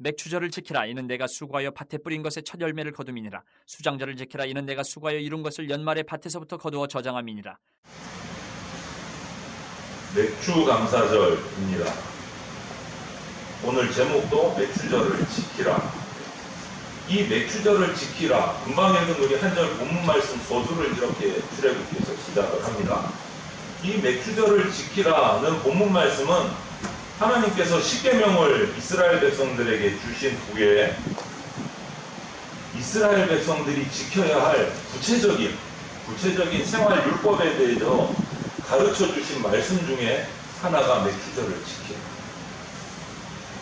맥추절을 지키라. 이는 내가 수고하여 밭에 뿌린 것의 첫 열매를 거둠이니라. 수장절을 지키라. 이는 내가 수고하여 이룬 것을 연말에 밭에서부터 거두어 저장함이니라. 맥추감사절입니다. 오늘 제목도 맥추절을 지키라. 이 맥추절을 지키라, 금방 읽은 우리 한절 본문 말씀 서두를 이렇게 출애굽기에서 시작을 합니다. 이 맥추절을 지키라는 본문 말씀은 하나님께서 십계명을 이스라엘 백성들에게 주신 후에 이스라엘 백성들이 지켜야 할 구체적인 생활 율법에 대해서 가르쳐 주신 말씀 중에 하나가 맥추절을 지키라.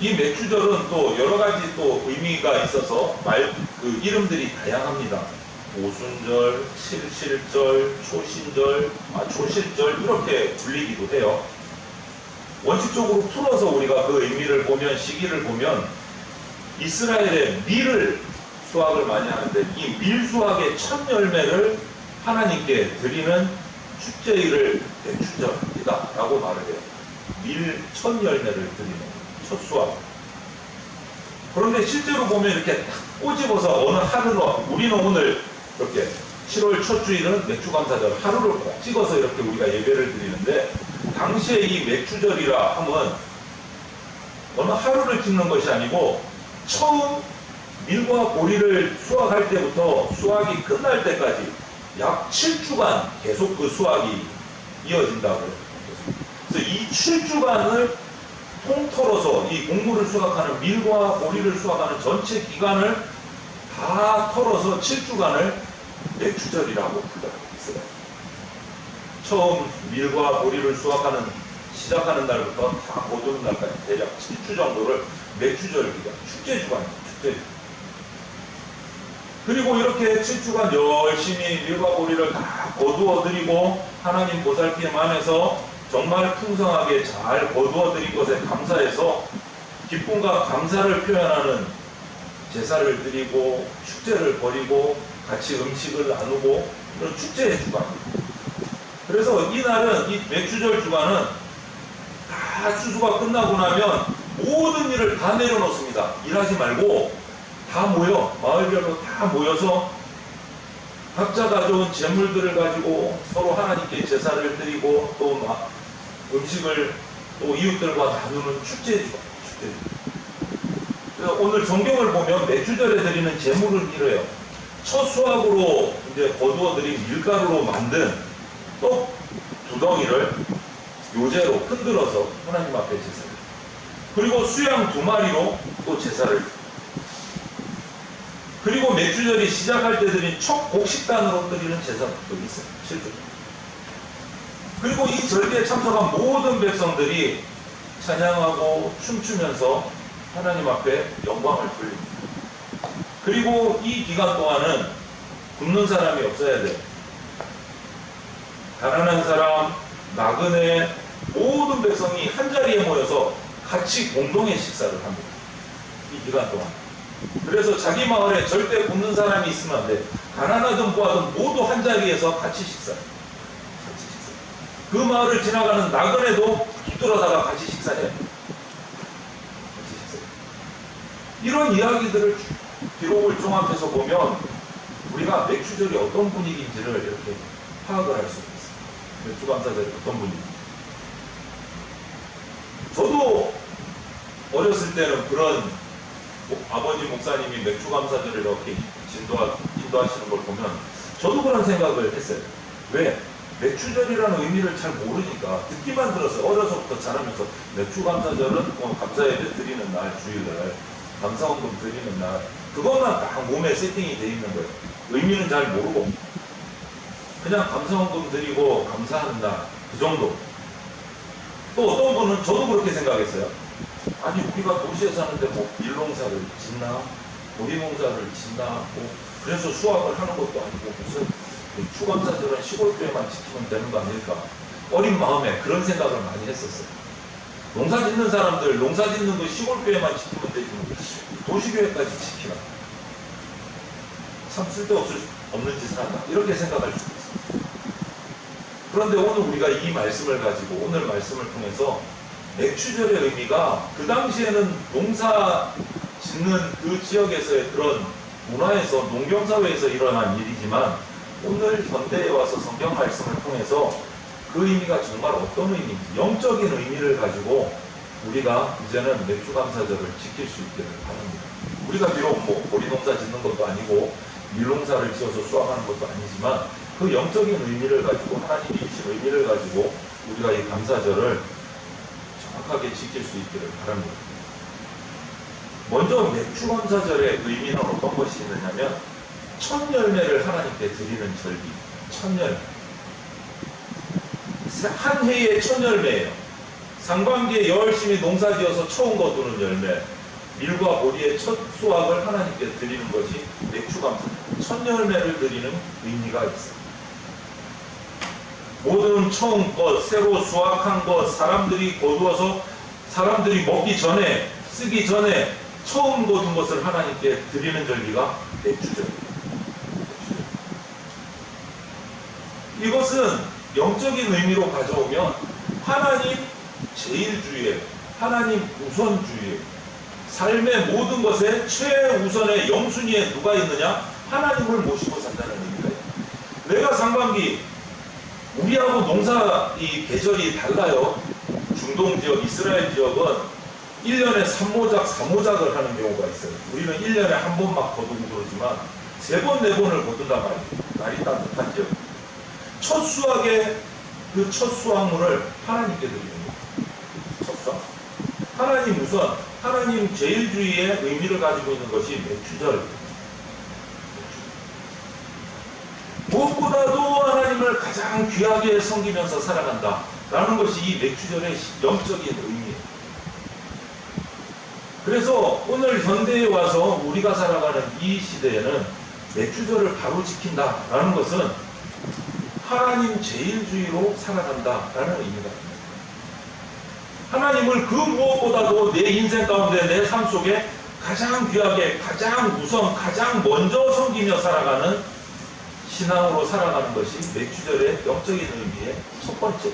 이 맥추절은 또 여러 가지 또 의미가 있어서 이름들이 다양합니다. 오순절, 칠칠절, 초실절 이렇게 불리기도 해요. 원칙적으로 풀어서 우리가 그 의미를 보면, 시기를 보면 이스라엘의 밀을 수확을 많이 하는데 이 밀 수확의 첫 열매를 하나님께 드리는 축제일을 맥추절이다 라고 말을 해요. 밀 첫 열매를 드리는 첫 수확. 그런데 실제로 보면 이렇게 딱 꼬집어서 어느 하루는, 우리는 오늘 이렇게 7월 첫 주일은 맥추감사절 하루를 꼭 찍어서 이렇게 우리가 예배를 드리는데, 당시에 이 맥추절이라 하면 어느 하루를 찍는 것이 아니고 처음 밀과 보리를 수확할 때부터 수확이 끝날 때까지 약 7주간 계속 그 수확이 이어진다고 해요. 그래서 이 7주간을 통틀어서 이 곡물을 수확하는, 밀과 보리를 수확하는 전체 기간을 다 털어서 7주간을 맥추절이라고 부르고 있어요. 처음 밀과 보리를 수확하는 시작하는 날부터 다 거두는 날까지 대략 7주 정도를 맥추절 기간, 축제주간이에요. 축제주. 그리고 이렇게 7주간 열심히 밀과 보리를 다 거두어 드리고 하나님 보살핌 안에서 정말 풍성하게 잘 거두어 드린 것에 감사해서 기쁨과 감사를 표현하는 제사를 드리고 축제를 벌이고 같이 음식을 나누고 이런 축제의 주간입니다. 그래서 이날은, 이 맥추절 주간은 다 추수가 끝나고 나면 모든 일을 다 내려놓습니다. 일하지 말고 다 모여, 마을별로 다 모여서 각자 가져온 재물들을 가지고 서로 하나님께 제사를 드리고 또 음식을 또 이웃들과 나누는 축제죠. 그래서 오늘 성경을 보면 맥추절에 드리는 제물은 이래요. 첫 수확으로 이제 거두어 드린 밀가루로 만든 떡 2덩이를 요제로 흔들어서 하나님 앞에 제사를, 그리고 수양 2마리로 또 제사를, 그리고 맥추절이 시작할 때 드린 첫 곡식단으로 드리는 제사도 있어요. 실제로. 그리고 이 절기에 참석한 모든 백성들이 찬양하고 춤추면서 하나님 앞에 영광을 돌립니다. 그리고 이 기간 동안은 굶는 사람이 없어야 돼요. 가난한 사람, 나그네, 모든 백성이 한자리에 모여서 같이 공동의 식사를 합니다. 이 기간 동안. 그래서 자기 마을에 절대 굶는 사람이 있으면 안 돼. 가난하든 부하든 모두 한자리에서 같이 식사해요. 그 마을을 지나가는 나그네도 붙들어다가 같이 식사해요. 이런 이야기들을 기록을 종합해서 보면 우리가 맥추절이 어떤 분위기인지를 이렇게 파악을 할 수 있어요. 맥추감사절이 어떤 분위기인지. 저도 어렸을 때는 그런 아버지 목사님이 맥추감사절을 이렇게 인도하시는 걸 보면 저도 그런 생각을 했어요. 왜? 맥추절이라는 의미를 잘 모르니까 듣기만 들었어요. 어려서부터 자라면서 맥추감사절은 감사예배 드리는 날, 주일날 감사원금 드리는 날, 그것만 딱 몸에 세팅이 돼 있는 거예요. 의미는 잘 모르고 그냥 감사원금 드리고 감사하는 날, 그 정도. 또 어떤 분은, 저도 그렇게 생각했어요. 아니 우리가 도시에 사는데 뭐 밀농사를 짓나, 보리농사를 짓나, 그래서 수확을 하는 것도 아니고 무슨 추감사절은 시골교회만 지키면 되는 거 아닐까. 어린 마음에 그런 생각을 많이 했었어요. 농사 짓는 사람들, 농사 짓는 거 시골교회만 지키면 되지 도시교회까지 지키나. 참 쓸데없는 짓을 한다. 이렇게 생각할 수 있어요. 그런데 오늘 우리가 이 말씀을 가지고, 오늘 말씀을 통해서 맥추절의 의미가 그 당시에는 농사 짓는 짓는 그 지역에서의 그런 문화에서 농경사회에서 일어난 일이지만 오늘 현대에 와서 성경 말씀을 통해서 그 의미가 정말 어떤 의미인지 영적인 의미를 가지고 우리가 이제는 맥주감사절을 지킬 수 있기를 바랍니다. 우리가 비록 뭐 보리농사 짓는 것도 아니고 밀농사를 지어서 수확하는 것도 아니지만 그 영적인 의미를 가지고 하나님이 주신 의미를 가지고 우리가 이 감사절을 정확하게 지킬 수 있기를 바랍니다. 먼저 맥주감사절의 의미는 어떤 것이 있느냐면 첫 열매를 하나님께 드리는 절기, 첫 열매. 한 해의 첫 열매예요. 상반기에 열심히 농사지어서 처음 거두는 열매, 밀과 보리의 첫 수확을 하나님께 드리는 것이 맥주감사, 첫 열매를 드리는 의미가 있습니다. 모든 처음 것, 새로 수확한 것, 사람들이 거두어서 사람들이 먹기 전에, 쓰기 전에 처음 거둔 것을 하나님께 드리는 절기가 맥주절입니다. 이것은 영적인 의미로 가져오면 하나님 제일주의에, 하나님 우선주의에, 삶의 모든 것에 최우선의 영순위에 누가 있느냐? 하나님을 모시고 산다는 의미가 있어요. 내가 상반기 우리하고 농사 이 계절이 달라요. 중동 지역, 이스라엘 지역은 1년에 3모작, 4모작을 하는 경우가 있어요. 우리는 1년에 한 번만 거두고 그러지만 3번, 4번을 거둔단 말이에요. 날이 따뜻한 지역. 첫 수확의 그 첫 수확물을 하나님께 드리는 거예요. 첫 수확. 하나님 우선, 하나님 제일주의의 의미를 가지고 있는 것이 맥주절. 무엇보다도 하나님을 가장 귀하게 섬기면서 살아간다 라는 것이 이 맥주절의 영적인 의미예요. 그래서 오늘 현대에 와서 우리가 살아가는 이 시대에는 맥주절을 바로 지킨다 라는 것은 하나님 제일주의로 살아간다라는 의미가 있습니다. 하나님을 그 무엇보다도 내 인생 가운데 내 삶 속에 가장 귀하게, 가장 우선, 가장 먼저 섬기며 살아가는 신앙으로 살아가는 것이 맥주절의 영적인 의미의 첫 번째.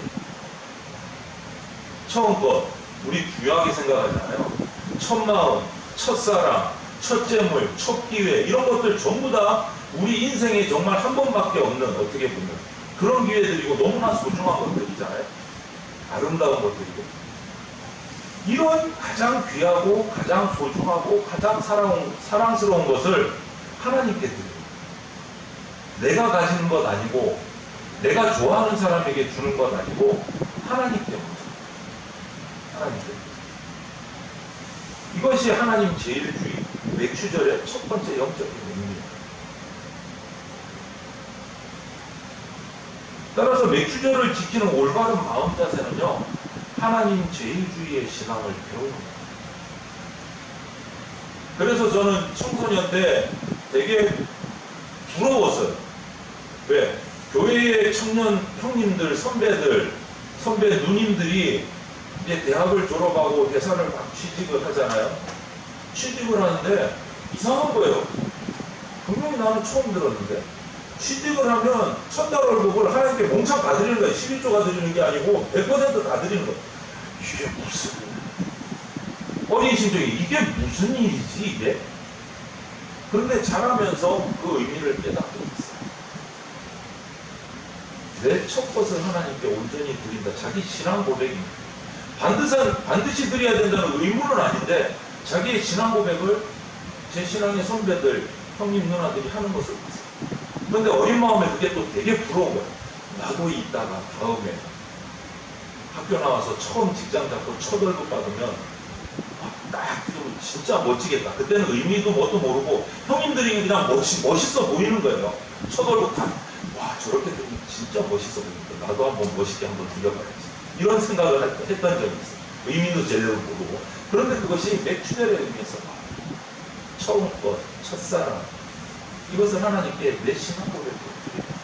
처음 것, 우리 중요하게 생각하잖아요. 첫 마음, 첫사랑, 첫 재물, 첫 기회 이런 것들 전부 다 우리 인생에 정말 한 번밖에 없는 어떻게 보면 그런 기회들이고 너무나 소중한 것들이잖아요. 아름다운 것들이고. 이런 가장 귀하고 가장 소중하고 가장 사랑스러운 것을 하나님께 드립니다. 내가 가지는 것 아니고 내가 좋아하는 사람에게 주는 것 아니고 하나님께 줍니다. 하나님께. 이것이 하나님 제일주의 맥주절의 첫 번째 영적인 의미입니다. 따라서 맥주절을 지키는 올바른 마음 자세는요, 하나님 제일주의의 신앙을 배우는 거예요. 그래서 저는 청소년 때 되게 부러웠어요. 왜? 교회의 청년 형님들, 선배 누님들이 이제 대학을 졸업하고 대사를 막 취직을 하잖아요. 취직을 하는데 이상한 거예요. 분명히 나는 처음 들었는데 취직을 하면 첫달 월급을 하나님께 몽창 다 드리는 거예요. 11조가 드리는 게 아니고 100%다 드리는 거예요. 이게 무슨 어린 심정이 이게 무슨 일이지 이게? 그런데 자라면서 그 의미를 깨닫게 됐어요. 내 첫 것을 하나님께 온전히 드린다. 자기 신앙 고백입니다. 반드시 드려야 된다는 의무는 아닌데 자기의 신앙 고백을 제 신앙의 선배들, 형님, 누나들이 하는 것을 봤어요. 그런데 어린 마음에 그게 또 되게 부러운 거예요. 나도 있다가 다음에 학교 나와서 처음 직장 잡고 첫 월급 받으면 딱 진짜 멋지겠다. 그때는 의미도 뭣도 모르고 형님들이 그냥 멋있어 보이는 거예요. 첫 월급 딱 와 저렇게 되면 진짜 멋있어 보이니까 나도 한번 멋있게 한번 드려봐야지. 이런 생각을 했던 적이 있어요. 의미도 제대로 모르고. 그런데 그것이 맥주절의 의미에서 처음 것, 첫사랑 이것을 하나님께 내 신앙 고백으로 드립니다.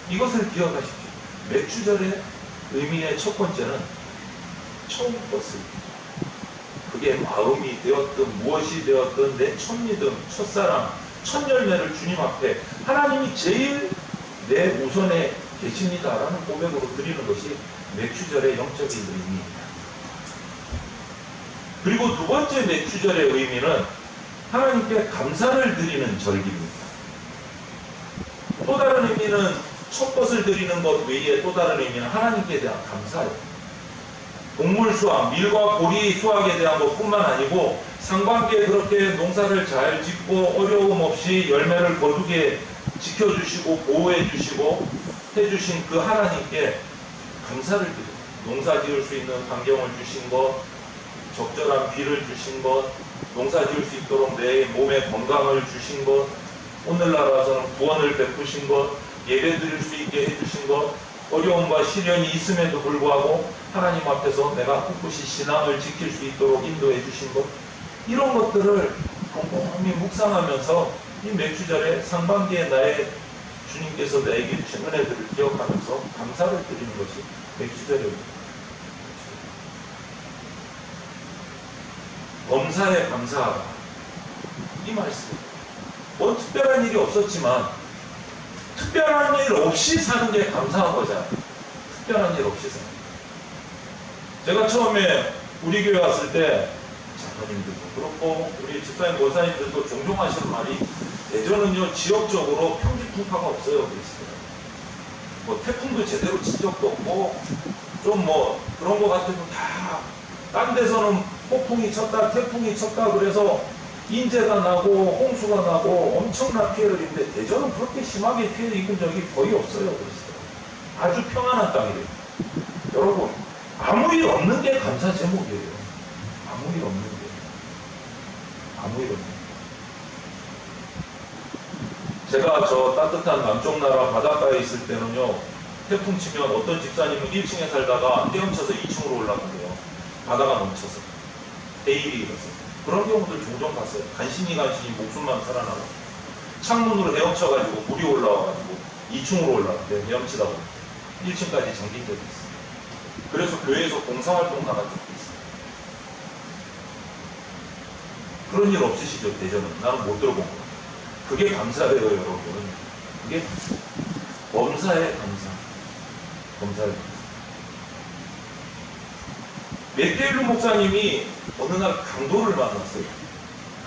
이것을 기억하십시오. 맥주절의 의미의 첫 번째는 처음 것을 그게 마음이 되었든 무엇이 되었든 내 첫 믿음, 첫사랑, 첫 열매를 주님 앞에 하나님이 제일 내 우선에 계십니다라는 고백으로 드리는 것이 맥주절의 영적인 의미입니다. 그리고 두 번째 맥주절의 의미는 하나님께 감사를 드리는 절기입니다. 또 다른 의미는 첫 것을 드리는 것 외에 또 다른 의미는 하나님께 대한 감사예요. 곡물 수확, 밀과 보리 수확에 대한 것뿐만 아니고 상반기에 그렇게 농사를 잘 짓고 어려움 없이 열매를 거두게 지켜주시고 보호해주시고 해주신 그 하나님께 감사를 드려요. 농사 지을 수 있는 환경을 주신 것, 적절한 비를 주신 것, 농사 지을 수 있도록 내 몸에 건강을 주신 것, 오늘날 와서는 구원을 베푸신 것, 예배 드릴 수 있게 해주신 것, 어려움과 시련이 있음에도 불구하고 하나님 앞에서 내가 꿋꿋이 신앙을 지킬 수 있도록 인도해 주신 것, 이런 것들을 꼼꼼히 묵상하면서 이 맥주절에 상반기에 나의 주님께서 나에게 주신 은혜들을 기억하면서 감사를 드리는 것이 맥주절입니다. 범사에 감사하라. 이 말씀. 뭐 특별한 일이 없었지만 특별한 일 없이 사는 게 감사한 거잖아요. 특별한 일 없이 사는. 제가 처음에 우리 교회 왔을 때 장로님들도 그렇고 우리 집사님 권사님들도 종종 하시는 말이 대전은요 지역적으로 평지풍파가 없어요. 그랬어요. 뭐 태풍도 제대로 친 적도 없고 좀 뭐 그런 거 같으면 다 딴 데서는 폭풍이 쳤다 태풍이 쳤다 그래서 인재가 나고 홍수가 나고 엄청난 피해를 입는데 대전은 그렇게 심하게 피해를 입은 적이 거의 없어요. 그랬어요. 아주 평안한 땅이래요. 여러분 아무 일 없는 게 감사 제목이에요. 아무 일 없는 게. 아무 일 없는 게. 제가 저 따뜻한 남쪽 나라 바닷가에 있을 때는요, 태풍 치면 어떤 집사님은 1층에 살다가 헤엄쳐서 2층으로 올라간대요. 바다가 넘쳐서. 해일이 일어서. 그런 경우들 종종 봤어요. 간신히 목숨만 살아나고. 창문으로 헤엄쳐가지고 물이 올라와가지고 2층으로 올라갔대요. 헤엄치다 보니. 1층까지 잠긴 적이 있어요. 그래서 교회에서 봉사활동 나간 적도 있어요. 그런 일 없으시죠, 대전은? 나는 못 들어본 거예요. 그게 감사예요, 여러분. 그게 범사의 감사. 범사의 감사. 메테일루 목사님이 어느 날 강도를 만났어요.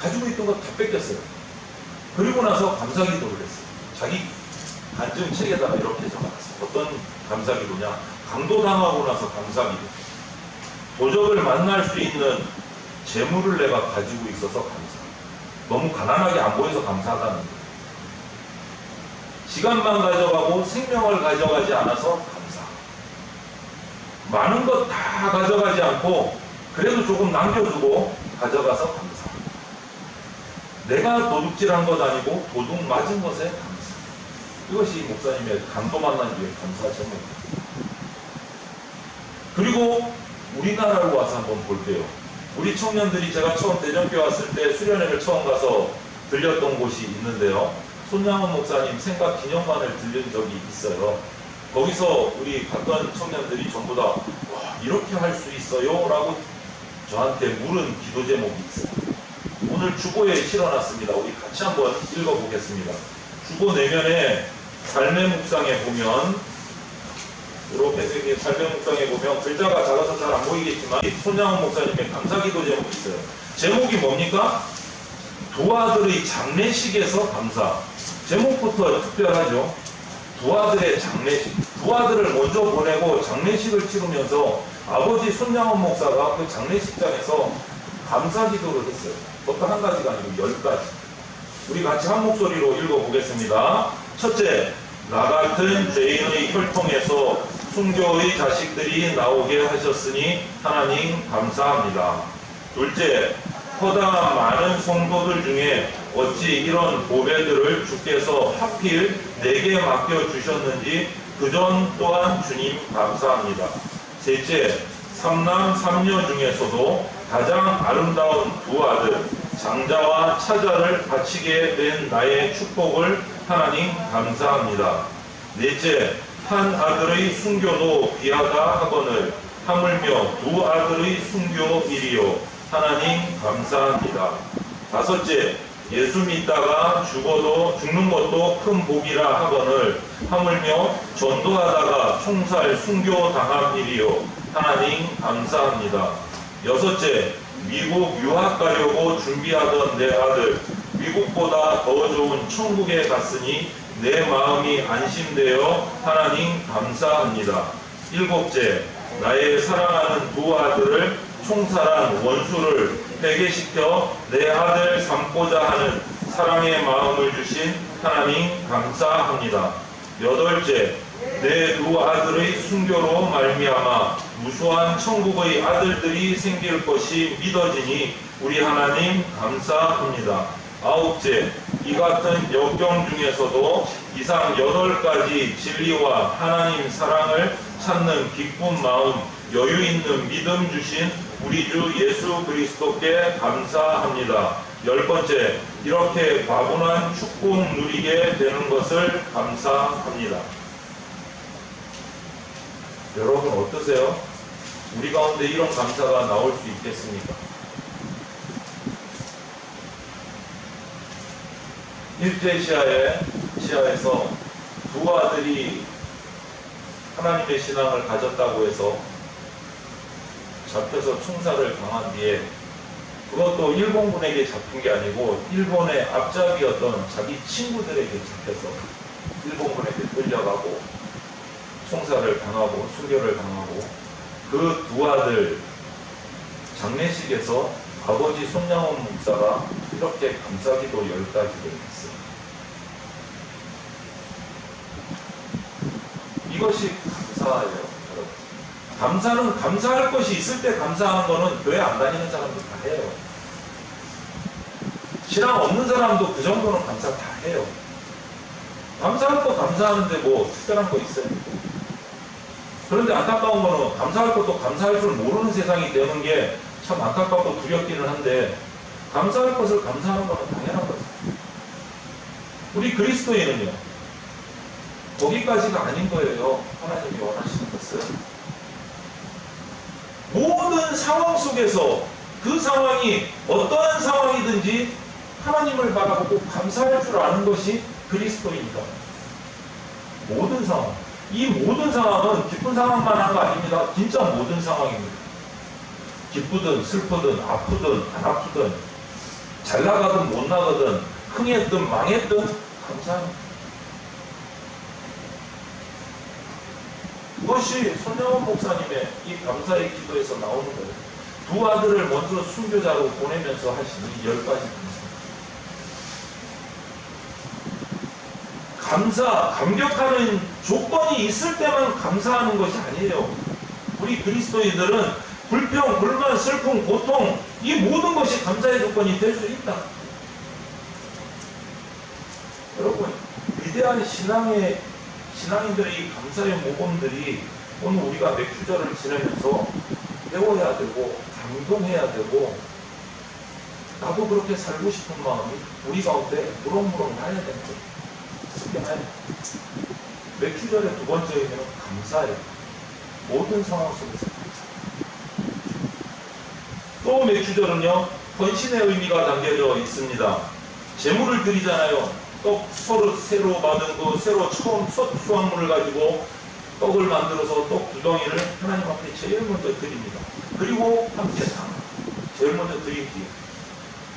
가지고 있던 거 다 뺏겼어요. 그리고 나서 감사 기도를 했어요. 자기 간증 책에다가 이렇게 적어놨어요. 어떤 감사 기도냐? 강도 당하고 나서 감사 기도. 도적을 만날 수 있는 재물을 내가 가지고 있어서 감사. 너무 가난하게 안 보여서 감사하다는 거예요. 시간만 가져가고 생명을 가져가지 않아서 감사. 많은 것 다 가져가지 않고 그래도 조금 남겨두고 가져가서 감사. 내가 도둑질한 것 아니고 도둑 맞은 것에 감사. 이것이 목사님의 강도 만난 뒤에 감사 제목입니다. 그리고 우리나라로 와서 한번 볼게요. 우리 청년들이 제가 처음 대전교회 왔을 때 수련회를 처음 가서 들렸던 곳이 있는데요. 손양원 목사님 생각 기념관을 들린 적이 있어요. 거기서 우리 갔던 청년들이 전부 다 와, 이렇게 할 수 있어요? 라고 저한테 물은 기도 제목이 있어요. 오늘 주보에 실어놨습니다. 우리 같이 한번 읽어보겠습니다. 주보 내면에 삶의 묵상에 보면 이렇게 생긴 삶의 묵상에 보면 글자가 작아서 잘 안 보이겠지만 손양원 목사님의 감사기도 제목이 있어요. 제목이 뭡니까? 두 아들의 장례식에서 감사. 제목부터 특별하죠. 두 아들의 장례식. 두 아들을 먼저 보내고 장례식을 치르면서 아버지 손양원 목사가 그 장례식장에서 감사기도를 했어요. 어떤 한 가지가 아니고 10가지. 우리 같이 한 목소리로 읽어보겠습니다. 첫째, 나 같은 죄인의 혈통에서 순교의 자식들이 나오게 하셨으니 하나님 감사합니다. 둘째, 허다한 많은 성도들 중에 어찌 이런 보배들을 주께서 하필 내게 맡겨주셨는지 그전 또한 주님 감사합니다. 셋째, 삼남 삼녀 중에서도 가장 아름다운 두 아들 장자와 차자를 바치게 된 나의 축복을 하나님 감사합니다. 넷째, 한 아들의 순교도 귀하다 하거늘 하물며 두 아들의 순교일이요 하나님 감사합니다. 다섯째, 예수 믿다가 죽는 것도 큰 복이라 하거늘 하물며 전도하다가 총살 순교 당한 일이요 하나님 감사합니다. 여섯째, 미국 유학 가려고 준비하던 내 아들, 미국보다 더 좋은 천국에 갔으니 내 마음이 안심되어 하나님 감사합니다. 일곱째, 나의 사랑하는 두 아들을 총살한 원수를 회개시켜 내 아들 삼고자 하는 사랑의 마음을 주신 하나님 감사합니다. 여덟째, 내 두 아들의 순교로 말미암아 무수한 천국의 아들들이 생길 것이 믿어지니 우리 하나님 감사합니다. 아홉째, 이 같은 역경 중에서도 이상 8가지 진리와 하나님 사랑을 찾는 기쁜 마음, 여유 있는 믿음 주신 우리 주 예수 그리스도께 감사합니다. 10번째, 이렇게 과분한 축복 누리게 되는 것을 감사합니다. 여러분 어떠세요? 우리 가운데 이런 감사가 나올 수 있겠습니까? 일제 시야에서 두 아들이 하나님의 신앙을 가졌다고 해서 잡혀서 총살을 당한 뒤에 그것도 일본군에게 잡힌 게 아니고 일본의 앞잡이였던 자기 친구들에게 잡혀서 일본군에게 끌려가고 총살을 당하고 순교를 당하고 그 두 아들 장례식에서 아버지 손양원 목사가 이렇게 감사기도 10가지를 했어요. 이것이 감사예요, 여러분. 감사는 감사할 것이 있을 때 감사하는 거는 교회 안 다니는 사람도 다 해요. 신앙 없는 사람도 그 정도는 감사 다 해요. 감사할 거 감사하는데 뭐 특별한 거 있어요? 그런데 안타까운 거는 감사할 것도 감사할 줄 모르는 세상이 되는 게 참 안타깝고 두렵기는 한데 감사할 것을 감사하는 거는 당연한 거죠. 우리 그리스도인은요, 거기까지가 아닌 거예요. 하나님이 원하시는 것은 모든 상황 속에서 그 상황이 어떠한 상황이든지 하나님을 바라보고 감사할 줄 아는 것이 그리스도입니다. 모든 상황. 이 모든 상황은 기쁜 상황만 한 거 아닙니다. 진짜 모든 상황입니다. 기쁘든 슬프든 아프든 안 아프든 잘 나가든 못 나가든 흥했든 망했든 감사합니다. 그것이 손양원 목사님의 이 감사의 기도에서 나오는 거예요. 두 아들을 먼저 순교자로 보내면서 하신 이 10가지 감사, 감격하는 조건이 있을 때만 감사하는 것이 아니에요. 우리 그리스도인들은 불평, 불만, 슬픔, 고통 이 모든 것이 감사의 조건이 될 수 있다. 여러분, 위대한 신앙인들의 이 감사의 모범들이 오늘 우리가 맥주절을 지내면서 배워야 되고 감동해야 되고 나도 그렇게 살고 싶은 마음이 우리 가운데 무럭무럭 나야 되는 거예요. 맥주절의 두 번째 의미는 감사예요. 모든 상황 속에서 감사. 또 맥주절은요, 헌신의 의미가 담겨져 있습니다. 제물을 드리잖아요. 떡 서로 새로 받은 거, 새로 처음 첫 수확물을 가지고 떡을 만들어서 떡 2덩이를 하나님 앞에 제일 먼저 드립니다. 그리고 함께 제일 먼저 드리기.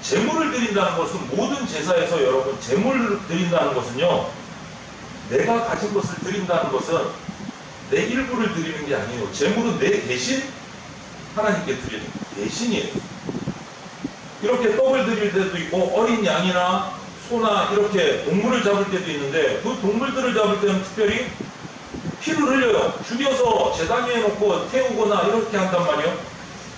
제물을 드린다는 것은 모든 제사에서 여러분 제물을 드린다는 것은요, 내가 가진 것을 드린다는 것은 내 일부를 드리는 게 아니에요. 제물은 내 대신 하나님께 드리는 대신이에요. 이렇게 떡을 드릴 때도 있고 어린 양이나 소나 이렇게 동물을 잡을 때도 있는데 그 동물들을 잡을 때는 특별히 피를 흘려요. 죽여서 제단 위에 놓고 태우거나 이렇게 한단 말이에요.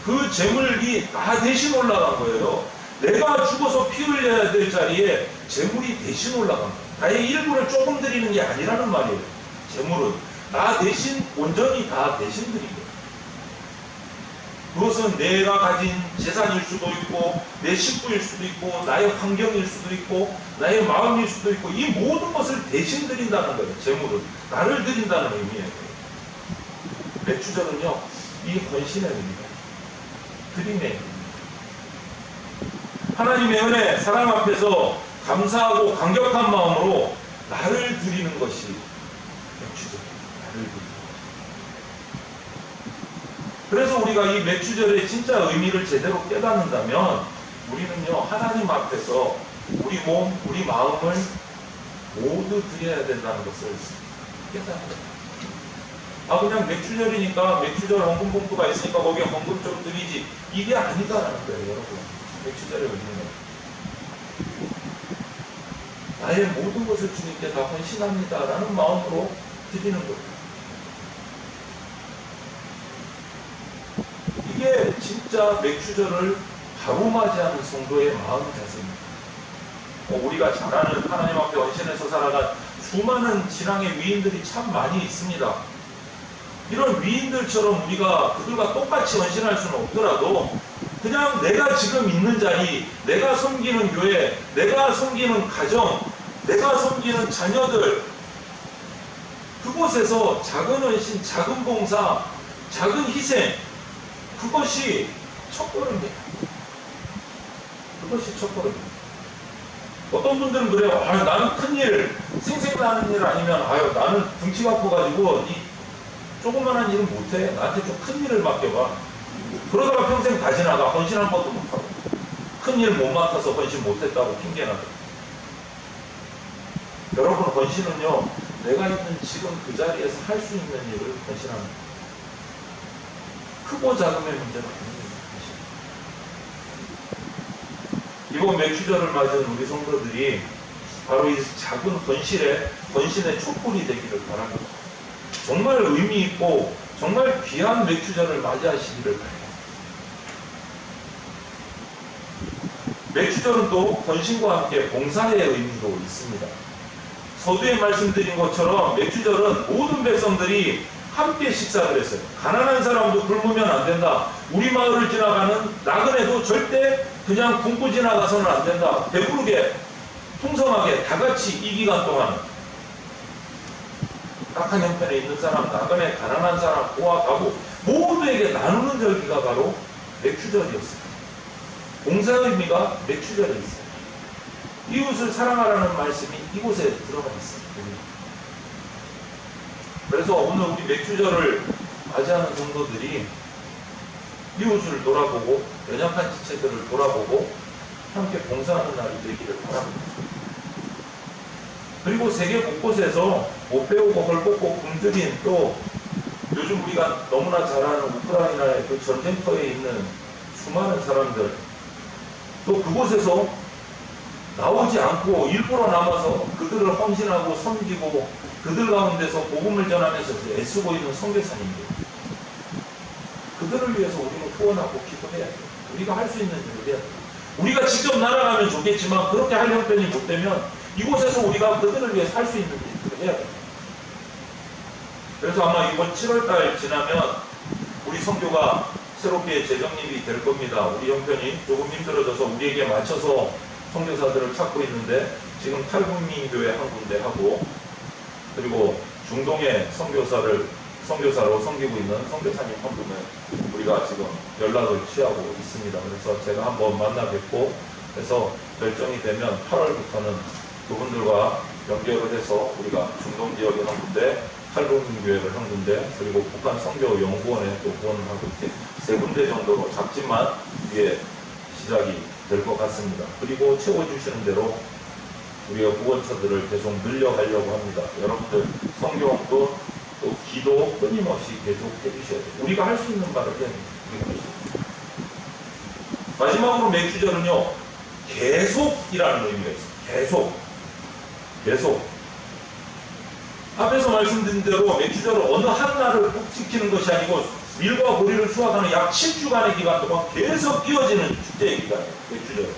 그 제물이 나 대신 올라간 거예요. 내가 죽어서 피 흘려야 될 자리에 제물이 대신 올라간 거예요. 나의 일부를 조금 드리는 게 아니라는 말이에요. 제물은 나 대신 온전히 다 대신 드린 거예요. 그것은 내가 가진 재산일 수도 있고 내 식구일 수도 있고 나의 환경일 수도 있고 나의 마음일 수도 있고 이 모든 것을 대신 드린다는 거예요. 제물은 나를 드린다는 의미예요. 맥주절은요, 이 헌신의 의미가 드림의 의미입니다. 하나님의 은혜, 사랑 앞에서 감사하고 감격한 마음으로 나를 드리는 것이 맥주절입니다. 나를 드리는 것. 그래서 우리가 이 맥주절의 진짜 의미를 제대로 깨닫는다면 우리는요, 하나님 앞에서 우리 몸, 우리 마음을 모두 드려야 된다는 것을 깨닫는 거예요. 아, 그냥 맥주절이니까 맥주절 헌금 봉투가 있으니까 거기에 헌금 좀 드리지, 이게 아니다라는 거예요, 여러분. 맥주절의 의미는 나의 모든 것을 주님께 다 헌신합니다라는 마음으로 드리는 거예요. 이게 진짜 맥주절을 바로 맞이하는 성도의 마음 자세입니다. 우리가 잘 아는 하나님 앞에 헌신해서 살아간 수많은 신앙의 위인들이 참 많이 있습니다. 이런 위인들처럼 우리가 그들과 똑같이 헌신할 수는 없더라도 그냥 내가 지금 있는 자리, 내가 섬기는 교회, 내가 섬기는 가정, 내가 섬기는 자녀들, 그곳에서 작은 헌신, 작은 봉사, 작은 희생, 그것이 첫걸음이에요. 그것이 첫걸음이에요. 어떤 분들은 그래요. 아유, 나는 큰일, 생생나는 일 아니면, 아유, 나는 등치가 커가지고 이 조그만한 일은 못해. 나한테 좀 큰 일을 맡겨봐. 그러다가 평생 다 지나가. 헌신할 것도 못하고. 큰 일 못 맡아서 헌신 못했다고 핑계나고. 여러분, 헌신은요, 내가 있는 지금 그 자리에서 할 수 있는 일을 헌신하는 거예요. 크고 작음의 문제가 아닙니다. 이번 맥주절을 맞은 우리 성도들이 바로 이 작은 헌신의 촛불이 되기를 바랍니다. 정말 의미 있고 정말 귀한 맥주절을 맞이하시기를 바랍니다. 맥주절은 또 헌신과 함께 봉사의 의미도 있습니다. 서두에 말씀드린 것처럼 맥주절은 모든 백성들이 함께 식사를 했어요. 가난한 사람도 굶으면 안 된다. 우리 마을을 지나가는 나그네도 절대 그냥 굶고 지나가서는 안 된다. 배부르게 풍성하게 다 같이 이 기간 동안 딱한 형편에 있는 사람, 나그네, 가난한 사람, 고아, 가부 모두에게 나누는 절기가 바로 맥주절이었습니다. 봉사의 의미가 맥주절에 있어요. 이웃을 사랑하라는 말씀이 이곳에 들어가 있습니다. 그래서 오늘 우리 맥주절을 맞이하는 성도들이 이웃을 돌아보고 연약한 지체들을 돌아보고 함께 봉사하는 날이 되기를 바랍니다. 그리고 세계 곳곳에서 못 배우고 헐벗고 굶주린 또 요즘 우리가 너무나 잘 아는 우크라이나의 그 전쟁터에 있는 수많은 사람들 또 그곳에서 나오지 않고 일부러 남아서 그들을 헌신하고 섬기고 그들 가운데서 복음을 전하면서 애쓰고 있는 선교사님들 그들을 위해서 우리는 후원하고 기도해야 돼요. 우리가 할 수 있는 일을 해야 돼요. 우리가 직접 날아가면 좋겠지만 그렇게 할 형편이 못 되면 이곳에서 우리가 그들을 위해서 할 수 있는 일들을 해야 돼요. 그래서 아마 이번 7월달 지나면 우리 선교가 새롭게 재정립이 될 겁니다. 우리 형편이 조금 힘들어져서 우리에게 맞춰서 선교사들을 찾고 있는데 지금 탈북민 교회 한 군데 하고 그리고 중동의 선교사로 섬기고 있는 선교사님 한 분을 우리가 지금 연락을 취하고 있습니다. 그래서 제가 한번 만나 뵙고 그래서 결정이 되면 8월부터는 그분들과 연결을 해서 우리가 중동 지역에 한 군데, 탈북민 교회를 한 군데, 그리고 북한 선교연구원에 또 후원하고 이렇게 3군데 정도로 작지만 이게 시작이 될 것 같습니다. 그리고 채워주시는 대로 우리가 후원처들을 계속 늘려가려고 합니다. 여러분들 성경도 또 기도 끊임없이 계속 해주셔야 돼요. 우리가 할 수 있는 말을 해야 됩니다. 마지막으로 맥주절은요, 계속이라는 의미가 있어요. 계속. 앞에서 말씀드린 대로 맥주절은 어느 한 날을 꼭 지키는 것이 아니고 밀과 보리를 수확하는 약 7주간의 기간 동안 계속 이어지는 축제의 기간이에요. 맥주절.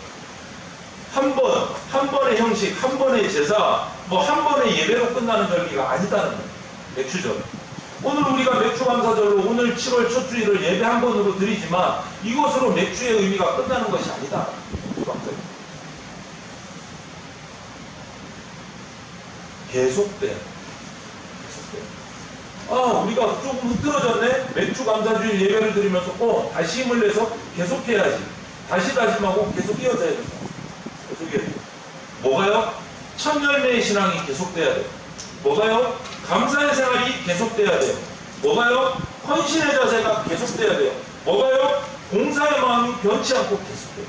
한 번의 형식, 한 번의 제사, 한 번의 예배로 끝나는 절기가 아니다는 거예요. 맥주절. 오늘 우리가 맥주 감사절로 오늘 7월 첫 주일을 예배 한 번으로 드리지만 이것으로 맥주의 의미가 끝나는 것이 아니다. 맥주 감사절. 계속돼요. 우리가 조금 흐트러졌네? 맥주 감사주일 예배를 드리면서 다시 힘을 내서 계속해야지. 다시 다짐하고 계속 이어져야 된다. 계속해야 돼요. 뭐가요? 첫 열매의 신앙이 계속돼야 돼요. 뭐가요? 감사의 생활이 계속돼야 돼요. 뭐가요? 헌신의 자세가 계속돼야 돼요. 뭐가요? 봉사의 마음이 변치 않고 계속돼요.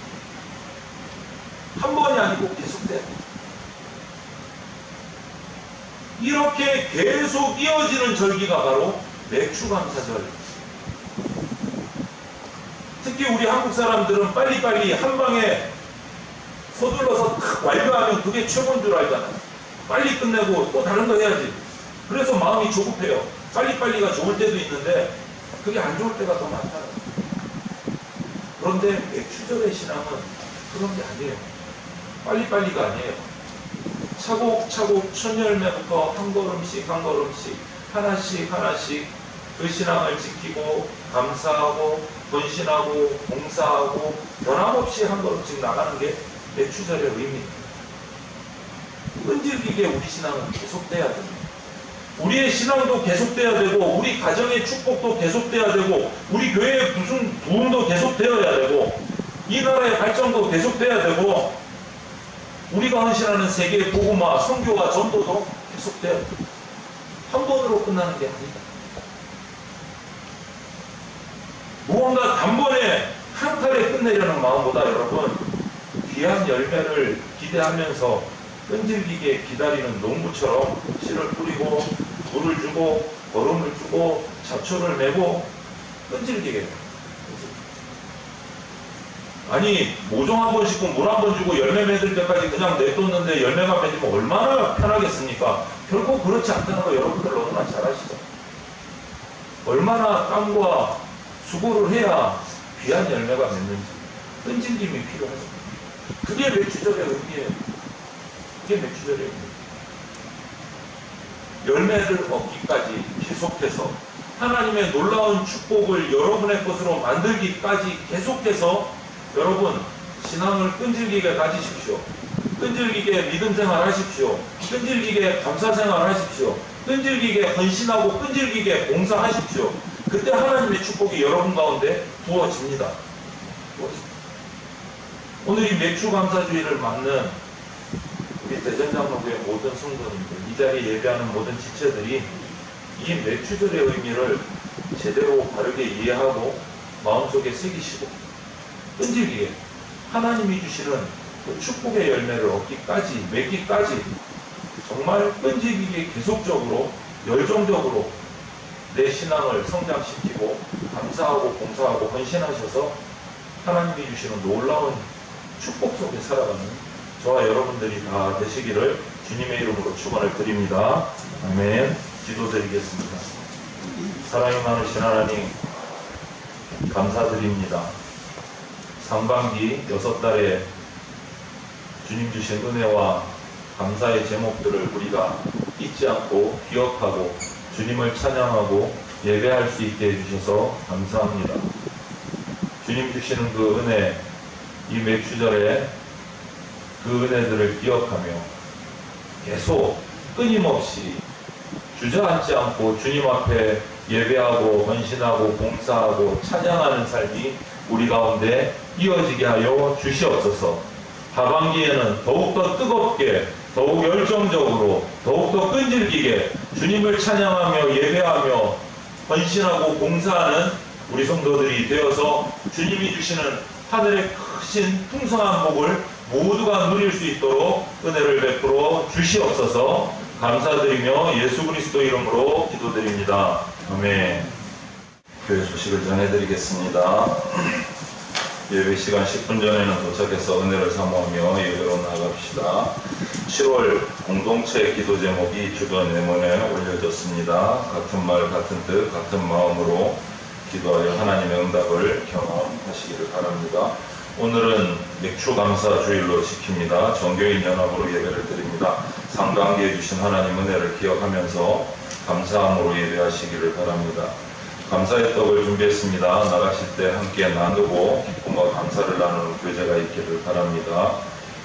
한 번이 아니고 계속돼요. 이렇게 계속 이어지는 절기가 바로 맥추감사절. 특히 우리 한국 사람들은 빨리빨리 한 방에 서둘러서 탁 완료하면 그게 최고인 줄 알잖아요. 빨리 끝내고 또 다른 거 해야지. 그래서 마음이 조급해요. 빨리빨리가 좋을 때도 있는데 그게 안 좋을 때가 더 많잖아요. 그런데 맥추절의 신앙은 그런 게 아니에요. 빨리빨리가 아니에요. 차곡차곡 첫 열매부터 한 걸음씩 한 걸음씩 하나씩 하나씩 그 신앙을 지키고 감사하고 헌신하고 봉사하고 변함없이 한 걸음씩 나가는 게 맥추절의 의미입니다. 끈질기게 우리 신앙은 계속돼야 됩니다. 우리의 신앙도 계속돼야 되고 우리 가정의 축복도 계속돼야 되고 우리 교회의 무슨 부흥도 계속되어야 되고 이 나라의 발전도 계속돼야 되고 우리가 헌신하는 세계의 복음화, 선교와 전도도 계속돼야 돼요. 한 번으로 끝나는 게 아니다. 무언가 단번에 한 칼에 끝내려는 마음보다 여러분 귀한 열매를 기대하면서 끈질기게 기다리는 농부처럼 씨를 뿌리고 물을 주고 거름을 주고 잡초를 내고 끈질기게 아니 모종 한 번 씻고 물 한 번 주고 열매 맺을 때까지 그냥 냅뒀는데 열매가 맺으면 얼마나 편하겠습니까? 결코 그렇지 않다는 거 여러분들 너무나 잘 아시죠? 얼마나 땀과 수고를 해야 귀한 열매가 맺는지 끈질김이 필요해요. 그게 맥추절의 의미예요. 그게 맥추절의 의미예요. 열매를 얻기까지 계속해서 하나님의 놀라운 축복을 여러분의 것으로 만들기까지 계속해서 여러분 신앙을 끈질기게 가지십시오. 끈질기게 믿음 생활 하십시오. 끈질기게 감사 생활 하십시오. 끈질기게 헌신하고 끈질기게 봉사하십시오. 그때 하나님의 축복이 여러분 가운데 부어집니다. 오늘 이 맥추감사주의를 맞는 우리 대전장로교회 모든 성도님들, 이 자리에 예배하는 모든 지체들이 이 맥추절의 의미를 제대로 바르게 이해하고 마음속에 새기시고 끈질기게 하나님이 주시는 그 축복의 열매를 얻기까지, 맺기까지 정말 끈질기게 계속적으로 열정적으로 내 신앙을 성장시키고 감사하고 봉사하고 헌신하셔서 하나님이 주시는 놀라운 축복 속에 살아가는 저와 여러분들이 다 되시기를 주님의 이름으로 축원을 드립니다. 아멘. 기도드리겠습니다. 사랑이 많으신 하나님 감사드립니다. 상반기 6달에 주님 주신 은혜와 감사의 제목들을 우리가 잊지 않고 기억하고 주님을 찬양하고 예배할 수 있게 해주셔서 감사합니다. 주님 주시는 그 은혜, 이 맥추절에 그 은혜들을 기억하며 계속 끊임없이 주저앉지 않고 주님 앞에 예배하고 헌신하고 봉사하고 찬양하는 삶이 우리 가운데 이어지게 하여 주시옵소서. 하반기에는 더욱더 뜨겁게 더욱 열정적으로 더욱더 끈질기게 주님을 찬양하며 예배하며 헌신하고 봉사하는 우리 성도들이 되어서 주님이 주시는 하늘의 크신 풍성한 복을 모두가 누릴 수 있도록 은혜를 베풀어 주시옵소서. 감사드리며 예수 그리스도 이름으로 기도드립니다. 아멘. 교회 소식을 전해드리겠습니다. 예배 시간 10분 전에는 도착해서 은혜를 사모하며 예배로 나갑시다. 7월 공동체 기도 제목이 주변 외문에 올려졌습니다. 같은 말 같은 뜻 같은 마음으로 기도하여 하나님의 응답을 경험하시기를 바랍니다. 오늘은 맥추감사 주일로 지킵니다. 정교인 연합으로 예배를 드립니다. 상반기에 주신 하나님 은혜를 기억하면서 감사함으로 예배하시기를 바랍니다. 감사의 떡을 준비했습니다. 나가실 때 함께 나누고 기쁨과 감사를 나누는 교제가 있기를 바랍니다.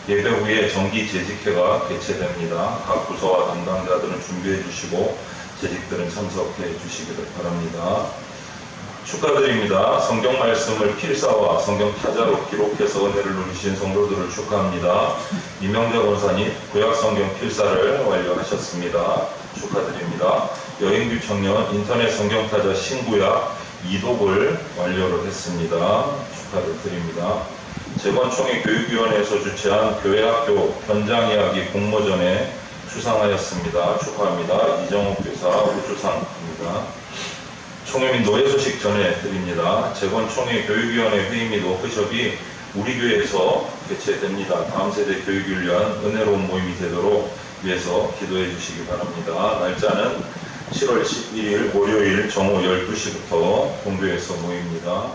예배 후에 정기 재직회가 개최됩니다. 각 부서와 담당자들은 준비해 주시고 재직들은 참석해 주시기를 바랍니다. 축하드립니다. 성경 말씀을 필사와 성경 타자로 기록해서 은혜를 누리신 성도들을 축하합니다. 이명자 권사님 구약 성경 필사를 완료하셨습니다. 축하드립니다. 여행규 청년 인터넷 성경 타자 신구약 2독을 완료를 했습니다. 축하를 드립니다. 재건총회 교육위원회에서 주최한 교회학교 현장 이야기 공모전에 수상하였습니다. 축하합니다. 이정욱 교사 우수상입니다. 총회 및 노예 소식 전해드립니다. 재건총회 교육위원회 회의 및 워크숍이 우리 교회에서 개최됩니다. 다음 세대 교육을 위한 은혜로운 모임이 되도록 위해서 기도해 주시기 바랍니다. 날짜는 7월 11일 월요일 정오 12시부터 본교에서 모입니다.